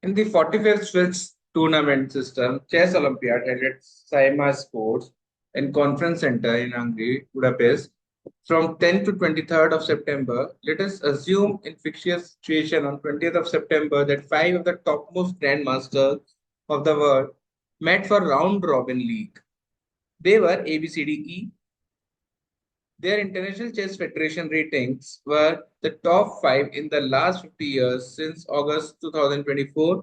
In the 45th Swiss tournament system, Chess Olympiad held at Saima Sports and Conference Center in Hungary, Budapest, from 10th to 23rd of September. Let us assume in fictitious situation on 20th of September that five of the topmost grandmasters of the world met for round robin league. They were A, B, C, D, E. Their International Chess Federation ratings were the top five in the last 50 years since August 2024.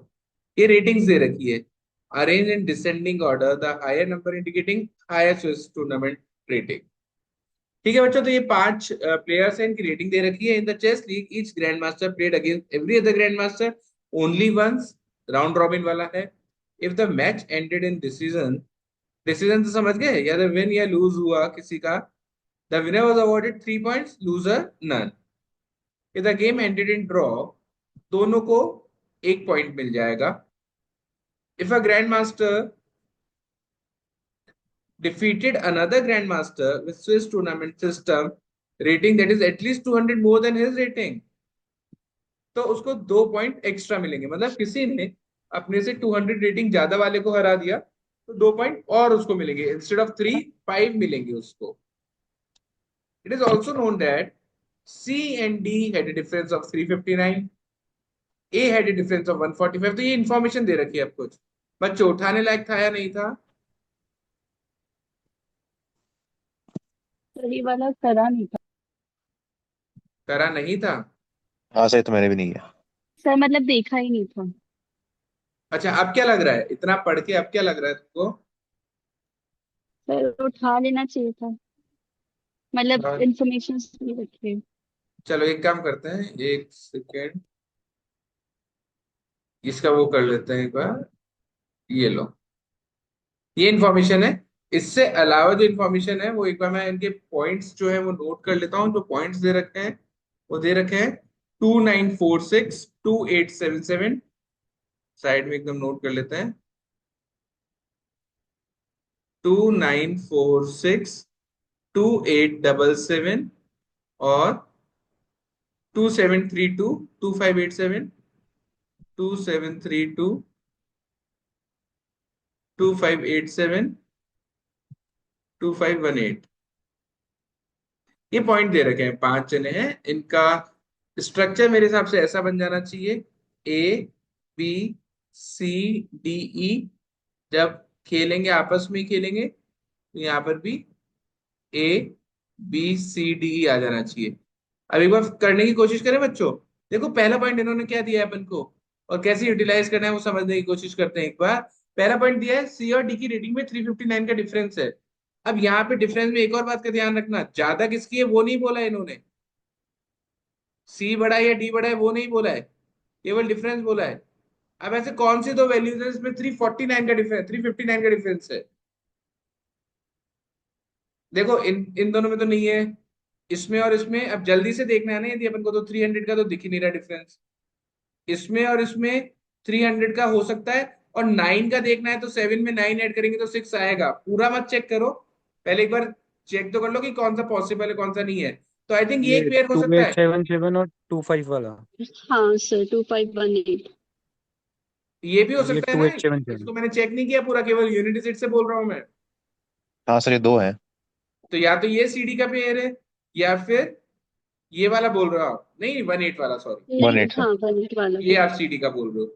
ये ratings दे रखी है, arranged in descending order, the higher number indicating higher Swiss tournament rating. ठीक है बच्चों, तो ये पांच players हैं, इनकी रेटिंग दे रखी है. In the chess league each grandmaster played against every other grandmaster only once. Round robin वाला है. If the match ended in decision, decision तो समझ गए, या द विन या लूज हुआ किसी का, the winner was awarded 3 points, loser none. If the game ended in draw, दोनों को एक पॉइंट मिल जाएगा. If a grandmaster defeated another grandmaster with Swiss tournament system rating that is at least 200 more than his rating, तो उसको 2 point extra मिलेंगे. मतलब किसी ने अपने से 200 रेटिंग ज्यादा वाले को हरा दिया तो 2 पॉइंट और उसको मिलेंगे. इंस्टेड ऑफ 3, 5 मिलेंगे उसको. It is also known that C and D had a difference of 359. A had a difference of 145. तो ये इंफॉर्मेशन दे रखी है अब कुछ. बच्चों उठाने लायक था या नहीं था? तो ये वाला करा नहीं था करा नहीं था. हाँ सही, तो मैंने भी नहीं किया। सर, मतलब देखा ही नहीं था। अच्छा, अब क्या लग रहा है इतना पढ़ के, अब क्या लग रहा है तुमको? सर उठा लेना चाहिए था, मतलब हाँ. इंफॉर्मेशन नहीं रखी। चलो एक काम करते हैं, एक सेकेंड, इसका वो कर लेते हैं एक बार. ये लो, ये इंफॉर्मेशन है. इससे अलावा जो इंफॉर्मेशन है वो एक बार मैं इनके पॉइंट्स जो है वो नोट कर लेता हूँ. जो पॉइंट्स दे रखे हैं वो दे रखे हैं 2946 2877. साइड में एकदम नोट कर लेते हैं. 2946 2877 और 2732 2587, 2732 2587 2518. ये पॉइंट दे रखे हैं, पांच जने हैं. इनका स्ट्रक्चर मेरे हिसाब से ऐसा बन जाना चाहिए: ए, बी, सी, डी, ई. जब खेलेंगे आपस में ही खेलेंगे तो यहाँ पर भी ए, बी, सी, डी, ई आ जाना चाहिए. अब एक बार करने की कोशिश करें बच्चों. देखो पहला पॉइंट इन्होंने क्या दिया है अपन को और कैसे यूटिलाइज करना है वो समझने की कोशिश करते हैं एक बार. पहला पॉइंट दिया है सी और डी की रेटिंग में 359 का डिफरेंस है. अब यहाँ पे डिफरेंस में एक और बात का ध्यान रखना, ज्यादा किसकी है वो नहीं बोला है इन्होंने. सी बड़ा है या डी बड़ा है वो नहीं बोला है, केवल डिफरेंस बोला है. अब ऐसे कौन सी दो वैल्यूज है इसमें 349 का डिफरेंस, 359 का डिफरेंस है? देखो इन इन दोनों में तो नहीं है, इसमें और इसमें. अब जल्दी से देखना है ना यदि अपन को, तो 300 का तो दिख ही नहीं रहा डिफरेंस. इसमें और इसमें 300 का हो सकता है. और 9 का देखना है तो 7 में 9 ऐड करेंगे तो 6 आएगा. पूरा मत चेक करो, पहले एक बार चेक तो कर लो कि कौन सा पॉसिबल है कौन सा नहीं है. तो आई थिंक ये एक ये पेयर हो टू सकता एट है. सेवन सेवन और 25 वाला। हाँ सर, 2518। ये भी हो ये सकता है टू ना. एट सेवन सेवन इसको मैंने चेक नहीं किया पूरा, केवल यूनिटी सेट से बोल रहा हूं मैं. हाँ सर, ये दो हैं। तो या तो ये सीडी का पेयर है या फिर ये वाला बोल रहा हूँ, नहीं 18 वाला, सॉरी. वन नहीं, एट सर। हाँ 18 वाला ये भी। आप सीडी का बोल रहे हो.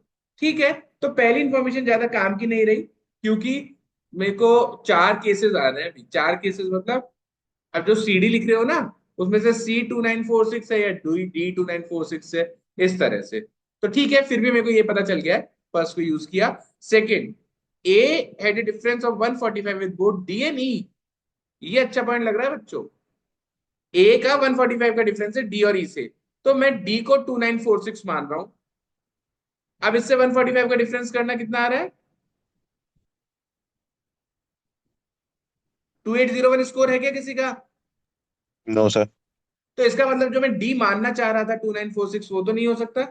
ठीक है. तो पहली इंफॉर्मेशन ज्यादा काम की नहीं रही, क्योंकि मेरे को चार केसेस आ रहे हैं अभी. चार केसेस मतलब, अब जो सीडी लिख रहे हो ना उसमें से C2946 है या D2946 है, इस तरह से. तो ठीक है, फिर भी मेरे को ये पता चल गया है. फर्स्ट को यूज किया. Second, A had a difference of 145 with both D and E. ये अच्छा पॉइंट लग रहा है बच्चों. ए का 145 का डिफरेंस है डी और ई से, तो मैं डी को 2946 मान रहा हूं. अब इससे 145 का डिफरेंस करना कितना आ रहा है? 2801 स्कोर है क्या किसी का? No sir. तो इसका मतलब जो मैं डी मानना चाह रहा था 2946, वो तो नहीं हो सकता.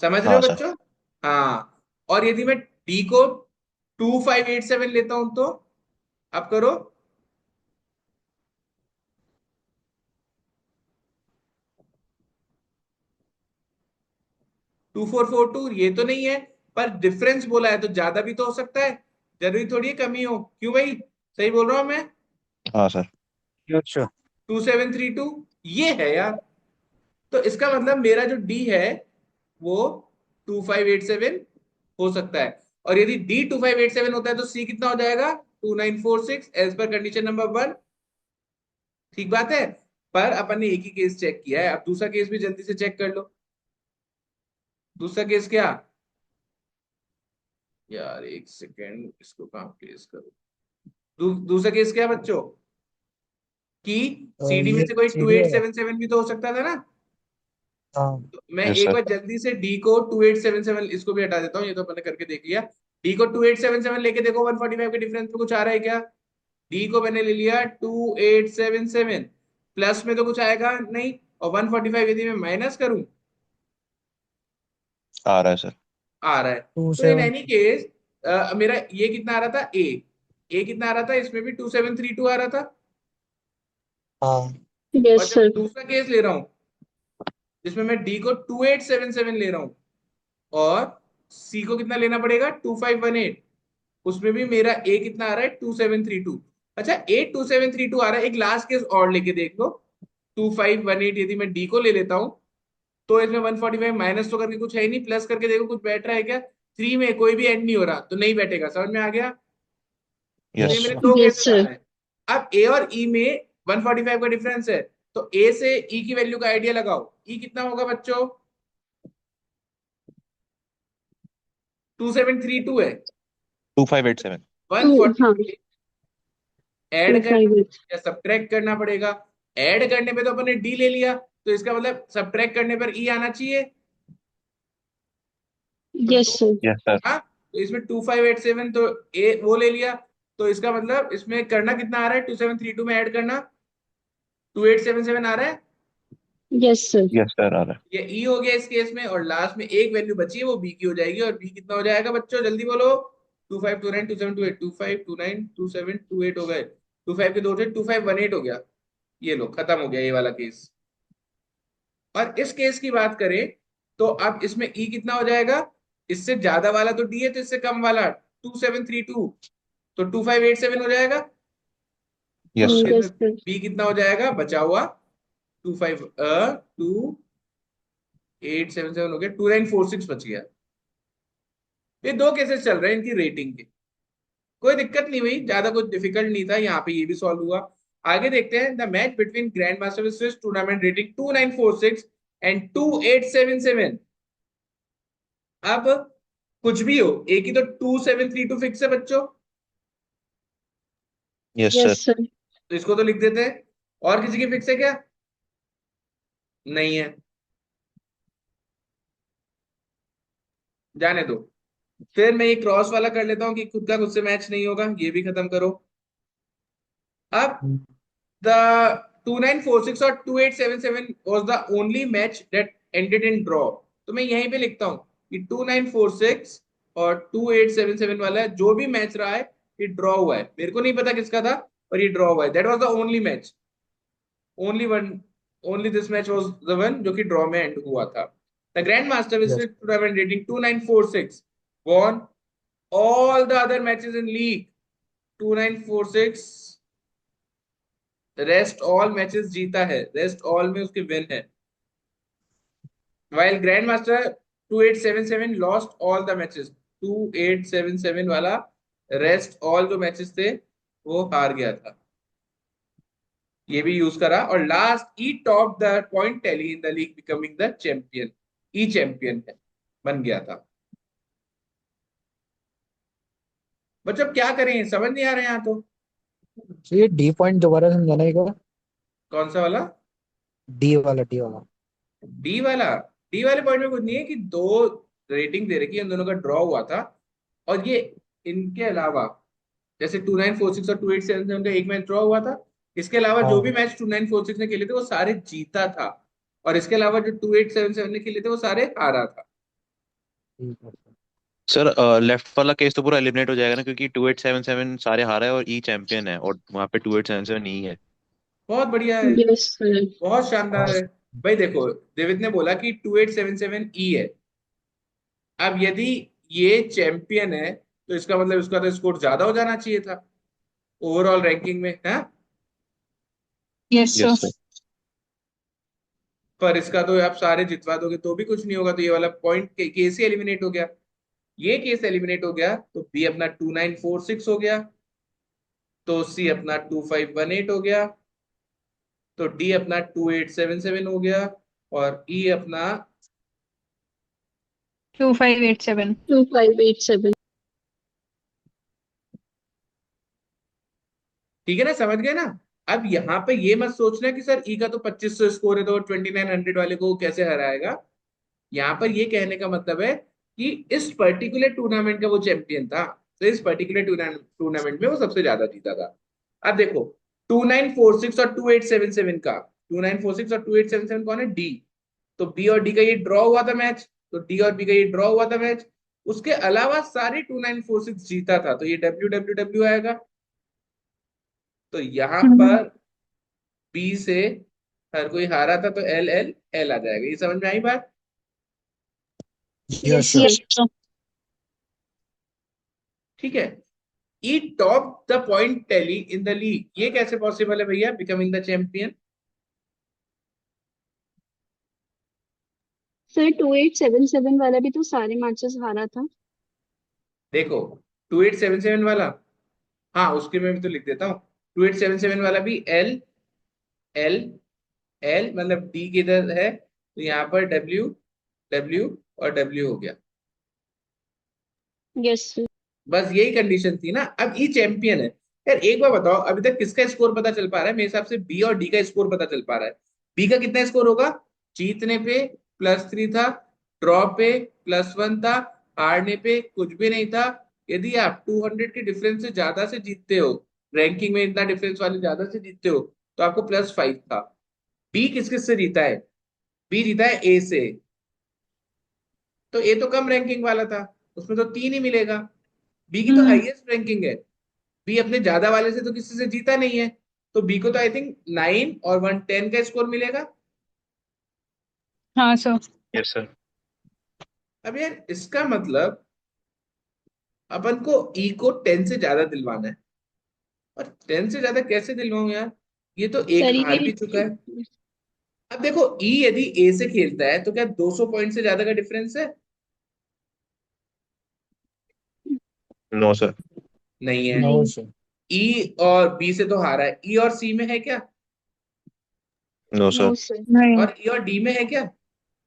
समझ रहे हो हाँ सर। बच्चों? हाँ. और यदि मैं डी को 2587 लेता हूं तो, अब करो. 2442 ये तो नहीं है, पर डिफरेंस बोला है तो ज्यादा भी तो हो सकता है, जरूरी थोड़ी है कमी हो। क्यों भाई, सही बोल रहा हूँ मैं? हाँ सर। अच्छा। 2732 ये है यार। तो इसका मतलब मेरा जो डी है वो 2587 हो सकता है। और यदि डी 2587 होता है तो सी कितना हो जाएगा? 2946 एज पर कंडीशन नंबर 1। ठीक बात है। पर अपन ने एक ही केस चेक किया है, अब दूसरा केस भी जल्दी से चेक कर लो। दूसरा केस क्या? यार एक सेकेंड, इसको कहाँ प्लेस करूं? दूसरा केस क्या है बच्चों? कि सीडी में ये से कोई सीधे है। 2877 भी तो हो सकता था ना। हाँ। तो मैं यस एक सर। बार जल्दी से डी को 2877, इसको भी हटा देता हूँ, ये तो अपन ने करके देख लिया। डी को 2877 लेके देखो 145 के डिफरेंस में कुछ आ रहा है क्या? डी को मैंने ले लिया 2877, प्लस में तो कुछ आएगा नहीं, और 145 यदि मैं माइनस करूं आ रहा है सर। आ रहा है। टू तो इन सेवन एनी केस मेरा ये कितना आ रहा था? ए कितना आ रहा था? इसमें भी 2732 आ रहा था। हाँ। और यस जब सर। दूसरा केस ले रहा हूँ जिसमें मैं डी को 2877 ले रहा हूँ, और सी को कितना लेना पड़ेगा? 2518, उसमें भी मेरा ए कितना आ रहा है? 2732। अच्छा, 82732 आ रहा है। एक लास्ट केस और लेके देख लो, 2518 यदि मैं डी को ले लेता हूँ तो इसमें 145 माइनस तो करके कुछ है ही नहीं, प्लस करके देखो कुछ बैठ रहा है क्या? थ्री में कोई भी एंड नहीं हो रहा तो नहीं बैठेगा। समझ में आ गया? तो ये यस यस मेरे सर। दो यस केसेस आ सर। रहे हैं। अब ए और ई में 145 का डिफरेंस है, तो ए से ई की वैल्यू का आइडिया लगाओ। ई कितना होगा बच्चों? 2732 है। 2587। टू, हाँ, 145 ऐड करना 258। या सब्ट्रैक्ट करना पड़ेगा। ऐड करने पे तो अपन ने डी ले लिया, तो इसका मतलब सब्ट्रैक्ट करने पर ई आना चाहिए। तो yes two, sir. Yes sir. हाँ, तो इसमें 2587 तो ए वो ले लिया। तो इसका मतलब इसमें करना कितना आ रहा है? 2732 में ऐड करना 2877 आ रहा है। Yes sir. यस सर आ रहा है। ये ई हो गया इस केस में, और लास्ट में एक वैल्यू बची है वो बी की हो जाएगी। और बी कितना हो जाएगा बच्चों? जल्दी बोलो। 2529 2728, 2529 2728 हो गए। 25 के दो थे, 2518 हो गया। ये लो, खत्म हो गया ये वाला केस। और इस केस की बात करें तो अब इसमें ई कितना हो जाएगा? इससे ज्यादा वाला तो डी है, तो इससे कम वाला 2732, तो 2587 हो जाएगा। यस और सर। इसमें यस सर। बी कितना हो जाएगा बचा हुआ? 2877 हो गया, 2946 बच गया। ये दो केसेस चल रहे हैं इनकी रेटिंग के। कोई दिक्कत नहीं हुई, ज्यादा कुछ डिफिकल्ट नहीं था, यहाँ पे ये भी सॉल्व हुआ। आगे देखते हैं, the match between grand master Swiss tournament rating 2946 and 2877। अब कुछ भी हो, एक ही तो 2732 फिक्स है बच्चों, यस यस सर। सर। तो इसको तो लिख देते हैं। और किसी की फिक्स है क्या? नहीं है, जाने दो। फिर मैं ये क्रॉस वाला कर लेता हूँ कि खुद का खुद से मैच नहीं होगा, ये भी खत्म करो। अब द 2946 और 2877 was the only match that ended in draw। तो मैं यहीं पे लिखता हूँ कि 2946 और 2877 वाला है, जो भी मैच रहा है ये ड्रॉ हुआ है। मेरे को नहीं पता किसका था, पर ये ड्रॉ हुआ है। That was the only match, only one, only this match was the one जो कि ड्रॉ में एंड हुआ था। The grand master with yes tournament rating 2946 won all the other matches in league। 2946 rest all matches जीता है, rest all में उसके win है। while grand master 2877 lost all the matches. 2877 वाला रेस्ट ऑल जो मैचेस थे वो हार गया था। ये भी यूज करा, और last E top the point tally in the league becoming the champion. E champion है, बन गया था। बच्चों अब क्या करें, समझ नहीं आ रहे यहाँ तो। ये डी पॉइंट दोबारा समझाना एक बार। कौन सा वाला? डी वाला। डी वाला? डी वाले पॉइंट में कुछ नहीं है कि दो रेटिंग दे रखी है, इन दोनों का ड्रॉ हुआ था। और ये इनके अलावा जैसे 2946 और 2877 का एक मैच ड्रॉ हुआ था, इसके अलावा जो भी हाँ मैच 2946 ने खेले थे वो सारे जीता था। और इसके अलावा जो 2877 ने खेले थे वो सारे हारा था। ठीक है। सर लेफ्ट वाला केस तो पूरा एलिमिनेट हो जाएगा ना, क्योंकि 2877 सारे हारा है और ई चैंपियन है, और वहाँ पे 2877 ई है। बहुत बढ़िया है, यस सर। बहुत शानदार हाँ है। भाई देखो, देवित ने बोला कि 2877 ई है, अब यदि ये चैंपियन है तो इसका मतलब इसका तो स्कोर ज्यादा हो जाना चाहिए था ओवरऑल रैंकिंग में, है। Yes yes sir. सर। पर इसका तो आप सारे जितवा दोगे तो भी कुछ नहीं होगा, तो ये वाला पॉइंट केस ही एलिमिनेट हो गया। ये केस एलिमिनेट हो गया तो बी अपना 2946 हो गया, तो सी अपना 2518 हो गया, तो डी अपना 2877 हो गया, और ई अपना 2587। 2587। ठीक है ना, समझ गए ना। अब यहाँ पे ये मत सोचना कि सर ई का तो 2500 स्कोर है तो 2900 वाले को कैसे हराएगा। यहाँ पर ये कहने का मतलब है कि इस पर्टिकुलर टूर्नामेंट का वो चैंपियन था, तो इस पर्टिकुलर टूर्नामेंट में वो सबसे ज्यादा जीता था। अब देखो 2946 और 2877 का, 2946 और 2877 कौन है, डी। तो बी और डी का ये ड्रॉ हुआ था मैच, तो डी और बी का ये ड्रॉ हुआ था मैच। उसके अलावा सारे 2946 जीता था, तो ये डब्ल्यू डब्ल्यू डब्ल्यू आएगा। तो यहाँ पर बी से हर कोई हारा था, तो एल एल एल आ जाएगा। ये समझ में आई बात। Yes Yes, sir. sir. ठीक है। E top the point tally in the league, ये कैसे पॉसिबल है भैया, बिकमिंग द चैंपियन। सर 2877 वाला भी तो सारे मैचेस हारा था। देखो 2877 वाला, हाँ उसके में भी तो लिख देता हूँ। 2877 वाला भी एल एल एल, मतलब डी किधर है, तो यहाँ पर डब्ल्यू डब्ल्यू और डब्ल्यू हो गया। Yes sir. बस यही कंडीशन थी ना। अब ई चैंपियन है। यार एक बार बताओ, अभी तक किसका स्कोर पता चल पा रहा है, मेरे हिसाब से बी और डी का स्कोर पता चल पा रहा है। बी का कितना स्कोर होगा, जीतने पे +3 था, ड्रॉ पे +1 था, हारने पे कुछ भी नहीं था। यदि आप 200 के डिफरेंस से ज्यादा से जीतते हो, रैंकिंग में इतना डिफरेंस वाले ज्यादा से जीतते हो, तो आपको +5 था। बी किस किस से जीता है, बी जीता है ए से, तो ए तो कम रैंकिंग वाला था, उसमें तो 3 ही मिलेगा। बी की तो हाईएस्ट रैंकिंग है, बी अपने ज्यादा वाले से तो किसी से जीता नहीं है, तो बी को तो आई थिंक 9 और 110 का स्कोर मिलेगा। हाँ सर। Yes sir. अब यार इसका मतलब अपन को ई को 10 से ज्यादा दिलवाना है। और 10 से ज्यादा कैसे दिलवाऊं यार, ये तो एक सर हार ये भी चुका है। अब देखो ई यदि ए से खेलता है तो क्या 200 पॉइंट से ज्यादा का डिफरेंस है, नो सर। नहीं है। नो नहीं। सर। ई और बी से तो हारा है, ई और सी में है क्या, नो नो सर। सर। नहीं। और ई और डी में है क्या,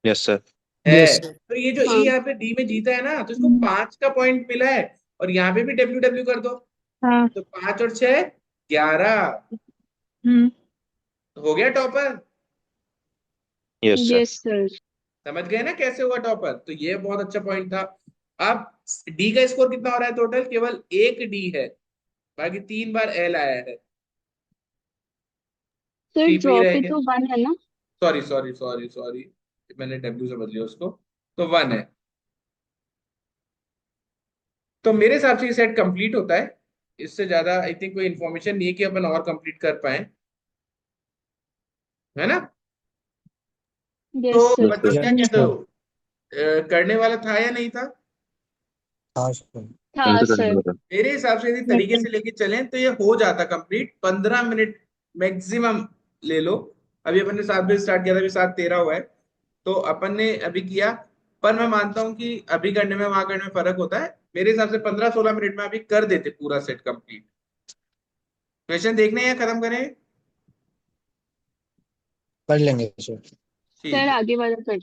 यस सर। यस है। सर। तो ये जो ई हाँ। यहाँ पे डी में जीता है ना, तो इसको 5 का पॉइंट मिला है। और यहाँ पे भी डब्ल्यू डब्ल्यू कर दो, हाँ। तो 5 और 6 11, हम्म। हो गया topper. Yes sir. Yes sir. समझ गए ना कैसे हुआ टॉपर, तो ये बहुत अच्छा पॉइंट था। अब डी का स्कोर कितना हो रहा है टोटल, केवल एक डी है, बाकी 3 बार एल आया है। सर सी पे ही ड्रॉ रह पे गया, तो 1 है ना। सॉरी सॉरी सॉरी सॉरी, मैंने डब्ल्यू से बदलिया उसको, तो 1 है। तो मेरे हिसाब से ये सेट कंप्लीट होता है। इससे ज्यादा आई थिंक कोई इन्फॉर्मेशन नहीं है कि अपन और कंप्लीट कर पाए, है ना। तो यस सर। बच्चों क्या यस कहते सर। हो, करने वाला था या नहीं था। हाँ सर। था यही तो करने सर। वाला था। मेरे हिसाब से यदि तरीके से लेके चलें तो ये हो जाता कंप्लीट 15 मिनट मैक्सिमम ले लो। अभी अपन ने 7 बजे स्टार्ट किया था, अभी 7:13 हुआ है, तो अपन ने अभी किया। पर मैं मानता हूं कि अभी करने में वहां करने में फर्क होता है। मेरे हिसाब से 15-16 मिनट में अभी कर देते पूरा सेट कंप्लीट। क्वेश्चन देखने हैं या खत्म करें। कर लेंगे सर। ठीक सर है। आगे वाला कर